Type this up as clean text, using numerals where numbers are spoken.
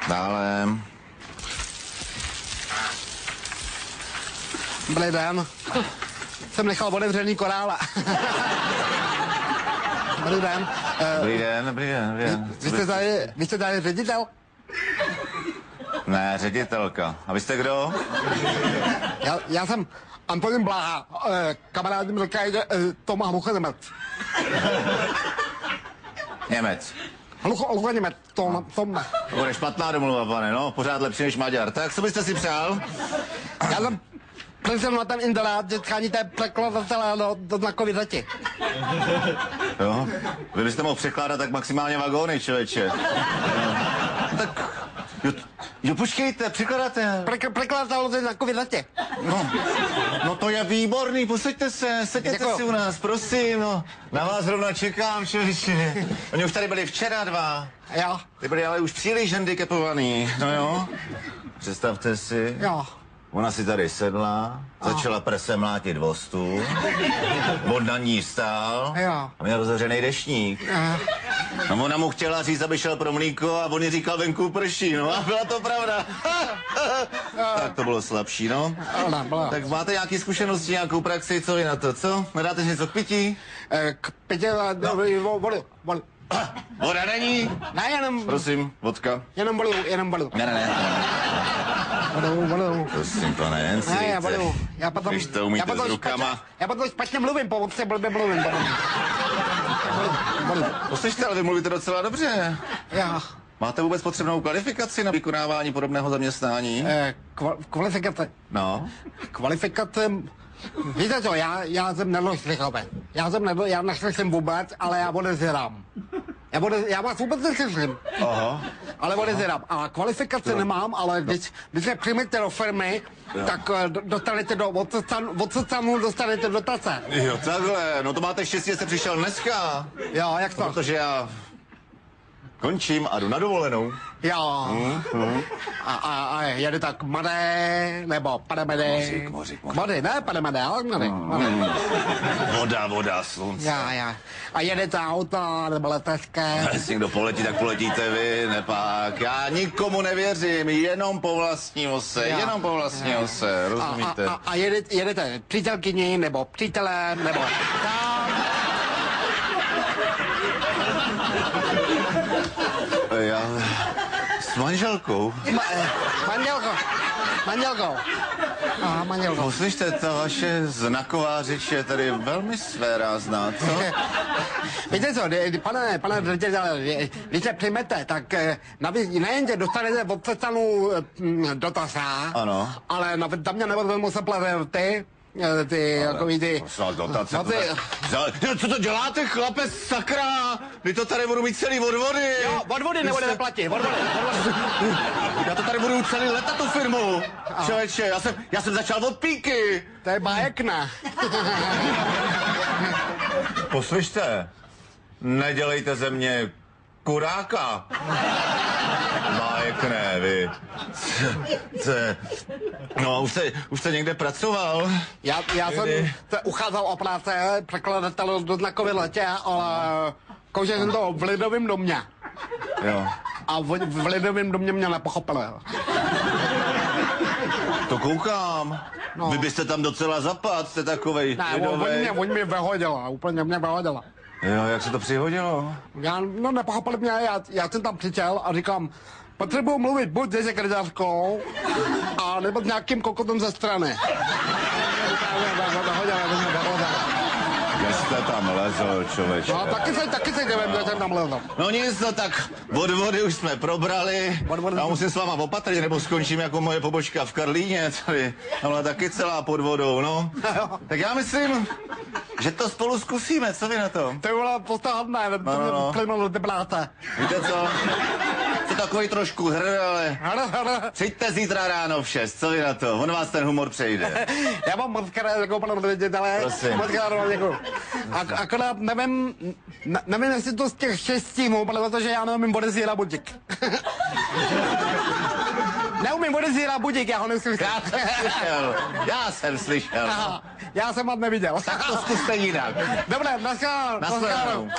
Dále. Dobrý den. Jsem nechal otevřený korála. Dobrý den. Dobrý den, dobrý den, dobrý den. Vy jste tady ředitel? Ne, ředitelka. A vy jste kdo? Já jsem Antonín Bláha. Kamarádi mi říkají, že Tomáš Hlucho Němec. Němec. Hlucho Němec, Tom. To bude špatná domluva, pane, no. Pořád lepší než Maďar. Tak co byste si přál? Já jsem přišel na ten inzerát, že scháníte překladatele do znakové řeči. Jo? Vy byste mohl překládat tak maximálně vagóny, člověče. No, tak... Jo, počkejte, překladatel. Překladatel do znakové řeči. No to je výborný, posaďte se, sedněte Děkuju. si u nás, prosím, no. Na vás zrovna čekám, člověče. Oni už tady byli včera dva. Jo. Ty byli ale už příliš handicapovaný, no jo. Představte si. Jo. Ona si tady sedla, začala prse mlátit o stůl, on na ní stál Jo. a měl rozevřený deštník. No ona mu chtěla říct, aby šel pro mlíko a on jí říkal, venku prší, no a byla to pravda. Tak to bylo slabší, no. Tak máte nějaké zkušenosti, nějakou praxi, co vy na to, co? Nedáte si něco k pití? K pitě vodu. Voda není? Ne, jenom... Prosím, vodka. Jenom vodu. Ne. Vodu. Prosím, pane, jen si Ne, já víte. vodu. Já potom... Když to umíte s rukama. Já potom špatně mluvím, po vodce blbě mluvím. Poslyšte, ale vy mluvíte docela dobře. Já. Máte vůbec potřebnou kvalifikaci na vykonávání podobného zaměstnání? Kvalifikace. No. Kvalifikace... Víte co, já jsem nenoslychový. Já neslyším vůbec, ale já odezírám. Já vás vůbec neslyším. Aha. Ale odezírám. A kvalifikace nemám, ale když se přijmete do firmy, tak dostanete do odsocanu dostanete dotace. Jo, takhle. No to máte štěstí, že jste přišel dneska. Jo, jak to? Protože já končím a jdu na dovolenou. Jo. A jede tak Made, nebo Pademede. Mořik. Made, ne Pademede, ale Made. Voda, slunce. Já. A jedete auta, nebo letecké. Jestli někdo poletí, tak poletíte vy, nepak. Já nikomu nevěřím, jenom po vlastní ose, rozumíte? A jedete přítelkyni, nebo přítelem, nebo... Já... S manželkou. Manželkou. Poslyšte, ta vaše znaková řeč je tady velmi svérázná, co? Víte co, pane ředitele, když se přijmete, tak nejenže dostanete od cestanu dotasa, Ano. ale za mě nebudete se platit ty, takový ty... Dotace, co to děláte, chlape, sakra? Vy to tady budu mít celý od vody. Jo, od vody nebudete platit, od vody. Já to tady budu celý let na tu firmu. Člověče, já jsem začal od píky. To je bájekné. Poslyšte, nedělejte ze mě kuráka. Bájekné, vy. No, už jste někde pracoval? Já jsem se ucházel o práce, překladatel do znakové letě, ale kouže jsem to v Lidovém domě. Jo. A v Lidovém domě mě nepochopili. To koukám. No. Vy byste tam docela zapadl, jste takovej Ne, lidovej. oni mě vyhodila, úplně mě vyhodila. Jo, jak se to přihodilo? No nepochopili mě, já jsem tam přišel a říkám, potřebuji mluvit buď se sekretářkou, a nebo s nějakým kokotem ze strany. Že jste tam lezl, člověče. No taky se nevím, že jsem tam lezl. No nic, no tak od vody už jsme probrali. Já musím s váma opatrně, nebo skončím jako moje pobočka v Karlíně, tady. Tamhle taky celá pod vodou, no. Tak já myslím, že to spolu zkusíme, co vy na to? To bylo postahodné, to mě vklinulo ty práce. Víte co? Jste takový trošku hr, ale... Přijďte zítra ráno v 6, co vy na to? On vás ten humor přejde. Já mám moc krát, jako panu ředitele. Prosím. Moc krát vám děkuju. Akorát nevím, jestli to z těch 6 týmů, protože já neumím odezírat budík. Neumím odezírat budík, já ho neslyším. Já jsem slyšel. Aha, já jsem vás neviděl. Tak to zkuste jinak. Dobré, naschledanou. Naschledanou.